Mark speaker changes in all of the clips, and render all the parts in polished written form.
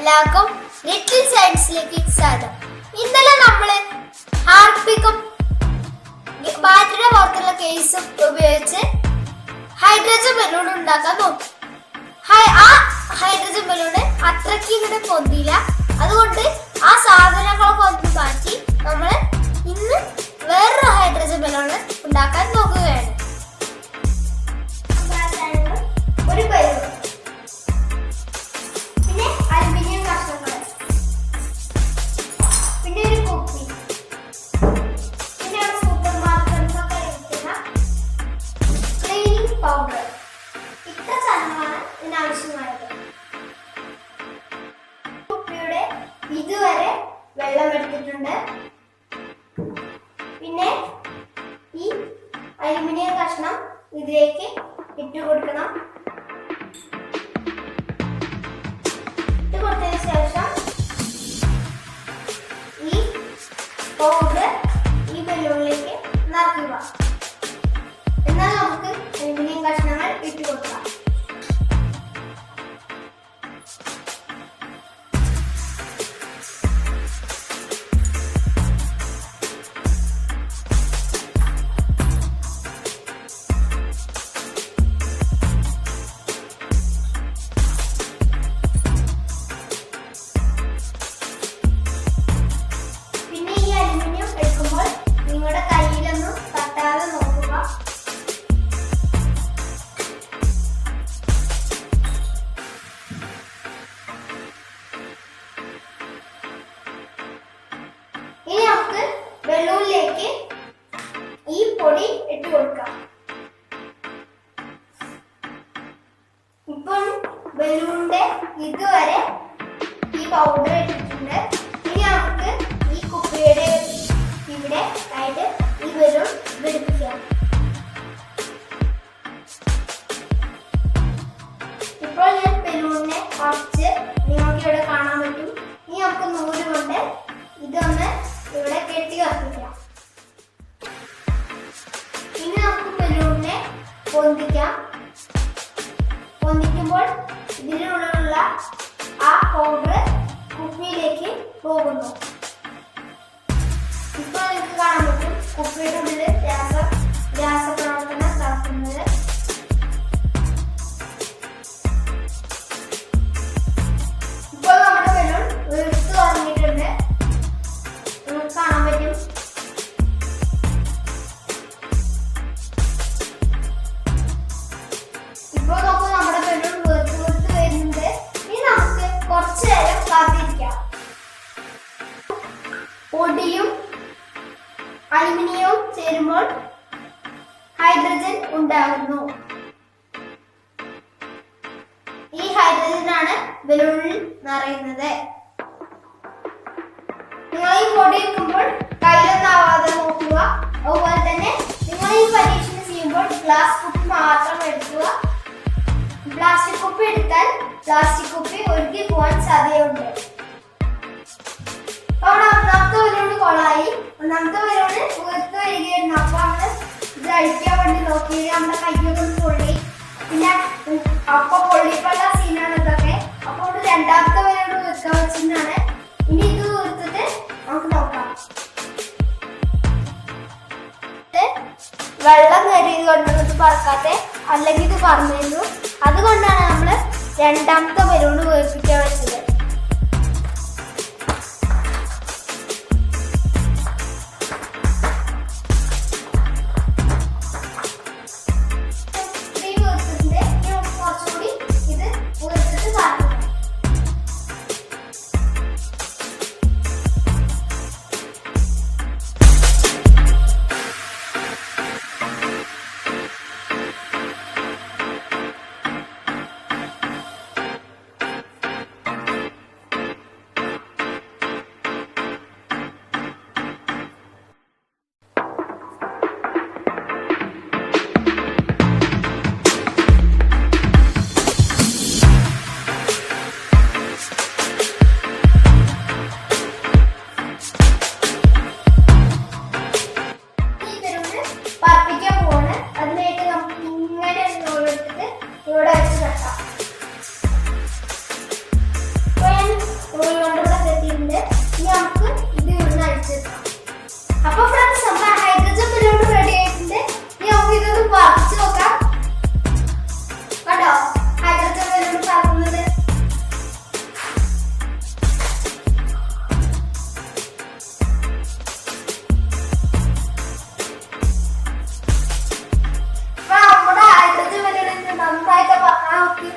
Speaker 1: എല്ലാവർക്കും ലിറ്റിൽ സയൻസിലേക്ക് സ്വാഗതം. ഇന്നലെ നമ്മള് ഹാർപ്പിക്കും ബാറ്ററിയുടെ പുറത്തുള്ള കേസും ഉപയോഗിച്ച് ഹൈഡ്രജൻ ബലൂൺ ഉണ്ടാക്കാൻ നോക്കി. ആ ഹൈഡ്രജൻ ബലൂണ് അത്രയ്ക്ക് ഇങ്ങനെ പൊന്തില്ല. അതുകൊണ്ട് ആ സാധനങ്ങളൊക്കെ ഒന്ന് മാറ്റി നമ്മള് ഇന്ന് വേറൊരു ഹൈഡ്രജൻ ബലൂണ് ഉണ്ടാക്കാൻ നോക്കുകയാണ്. ഒരു ബലൂൺ, പിന്നെ അലുമിനിയം കഷ്ണങ്ങൾ, പിന്നെ ഒരു കുപ്പി, പിന്നെ സൂപ്പർ മാർക്കറ്റിലൊക്കെ ലഭിക്കുന്ന ക്ലീനിങ് പൗഡർ. ഇത്ര സാധനമാണ് ഇതിനാവശ്യമായത്. കുപ്പിയുടെ ഇതുവരെ വെള്ളം എടുത്തിട്ടുണ്ട്. പിന്നെ ഈ അലുമിനിയം കഷ്ണം ഇതിലേക്ക് ഇട്ട് കൊടുക്കണം. ഇട്ട് കൊടുത്തതിന് ശേഷം ഈ പൗഡർ ഈ ബലൂണിലേക്ക് നിറയ്ക്കുക. എന്നാൽ നമുക്ക് അലുമിനിയം കഷ്ണങ്ങൾ ഇട്ട് കൊടുക്കാം. നിങ്ങളുടെ കയ്യിലൊന്നും തട്ടാതെ നോക്കുക. ഇനി നമുക്ക് ബലൂണിലേക്ക് ഈ പൊടി ഇട്ട് കൊടുക്കാം. ഇപ്പം ബലൂണിന്റെ ഇതുവരെ ഈ പൗഡർ ഇട്ടിട്ടുണ്ട്. ഇനി നമുക്ക് ഈ കുപ്പിയുടെ ഇവിടെ ആയിട്ട് ഈ ബലൂൺ ഘടിപ്പിക്കാം. ഇപ്പോൾ ഞാൻ ബലൂണിനെ കുറച്ച് നിങ്ങൾക്ക് ഇവിടെ കാണാൻ പറ്റും. ഇനി നമുക്ക് നൂല് കൊണ്ട് ഇതൊന്ന് ഇവിടെ കെട്ടി കത്തിക്കാം. ഇനി നമുക്ക് ബലൂണിനെ പൊന്തിക്കാം. പൊന്തിക്കുമ്പോൾ ഇതിലുള്ള ആ പൗഡർ കുപ്പിയിലേക്ക് പോകുന്നു. ഇപ്പോൾ നിങ്ങൾക്ക് കാണാൻ പറ്റും കുപ്പിയുടെ ഉള്ളിൽ രാസപ്രവർത്തനം നടത്തുന്നത്. ഇപ്പോൾ നമ്മുടെ ബലൂൺ വീർത്ത് തുടങ്ങിയിട്ടുണ്ട്. നിങ്ങൾക്ക് കാണാൻ പറ്റും. ഇപ്പോൾ നോക്കൂ, നമ്മുടെ ബലൂൺ വീർത്ത് വരുന്നുണ്ട്. ഇനി നമുക്ക് കുറച്ചു നേരം കാത്തിരിക്കാം. പൊടിയും അലുമിനിയവും ചേരുമ്പോൾ ഹൈഡ്രജൻ ഉണ്ടാകുന്നു. ഈ ഹൈഡ്രജനാണ് ബലൂണിൽ നിറയുന്നത്. നിങ്ങൾ ഈ പൊടി എടുക്കുമ്പോൾ കയ്യിലൊന്നാവാതെ നോക്കുക. അതുപോലെ തന്നെ നിങ്ങൾ ഈ പരീക്ഷണം ചെയ്യുമ്പോൾ ഗ്ലാസ് കുപ്പി മാത്രം എടുക്കുക. പ്ലാസ്റ്റിക് കുപ്പി എടുത്താൽ പ്ലാസ്റ്റിക് കുപ്പി ഒഴുകി പോകാൻ സാധ്യതയുണ്ട്. ഒന്നാമത്തെ ബലൂണ് കൊളായി. ഒന്നാമത്തെ ബലൂണ് വീർത്ത് വരികയായിരുന്നു. അപ്പൊ നമ്മള് ഇത് അഴിക്കാൻ വേണ്ടി നോക്കി നമ്മുടെ കയ്യൊക്കെ പൊള്ളി. പിന്നെ അപ്പൊ പൊള്ളിപ്പുള്ള സീനാണ് ഇതൊക്കെ. അപ്പോൾ രണ്ടാമത്തെ ബലൂണ് വീർക്കാൻ വെച്ചിട്ടാണ്. ഇനി ഇത് വീർത്തിട്ട് നമുക്ക് നോക്കാം. വെള്ളം കയറിയത് കൊണ്ടാണ് ഇത് പറക്കാത്തെ, അല്ലെങ്കിൽ ഇത് പറന്നിരുന്നു. അതുകൊണ്ടാണ് നമ്മള് രണ്ടാമത്തെ ബലൂണ് വീർപ്പിക്കാൻ വെച്ചത്. ഇവിടെ കെട്ടിയിട്ടുണ്ട്. ഇനി നമുക്ക് ഇത് ഇവിടുന്ന് അഴിച്ചെടുക്കാം. അപ്പൊ ഫ്രണ്ട്സ് നമ്മുടെ ഹൈഡ്രജൻ ബലൂൺ റെഡി ആയിട്ടുണ്ട്. ഇനി നമുക്ക് ഇതൊന്ന് പറിച്ചു നോക്കാം. കണ്ടോ ഹൈഡ്രജൻ ബലൂൺ പറക്കുന്നത്. നമ്മുടെ ഹൈഡ്രജൻ ബലൂൺ നന്നായിട്ട് പറക്കാൻ നോക്കി.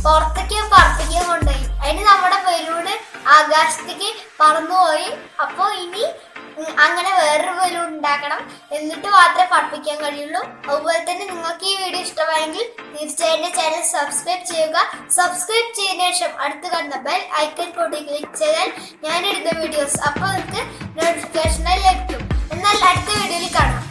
Speaker 1: പുറത്തേക്ക് പറപ്പിക്കാൻ കൊണ്ടുപോയി. അതിന് നമ്മുടെ ബലൂണ് ആകാശത്തേക്ക് പറന്നുപോയി. അപ്പോൾ ഇനി അങ്ങനെ വേറൊരു ബലൂൺ ഉണ്ടാക്കണം, എന്നിട്ട് മാത്രമേ പറപ്പിക്കാൻ കഴിയുള്ളൂ. അതുപോലെ തന്നെ നിങ്ങൾക്ക് ഈ വീഡിയോ ഇഷ്ടമായെങ്കിൽ തീർച്ചയായും എൻ്റെ ചാനൽ സബ്സ്ക്രൈബ് ചെയ്യുക. സബ്സ്ക്രൈബ് ചെയ്തതിനു ശേഷം അടുത്ത് കാണുന്ന ബെൽ ഐക്കൺ കൂടി ക്ലിക്ക് ചെയ്താൽ ഞാനിടുന്ന വീഡിയോസ് അപ്പോൾ നിങ്ങൾക്ക് നോട്ടിഫിക്കേഷനായി ലഭിക്കും. എന്നാൽ അടുത്ത വീഡിയോയിൽ കാണാം.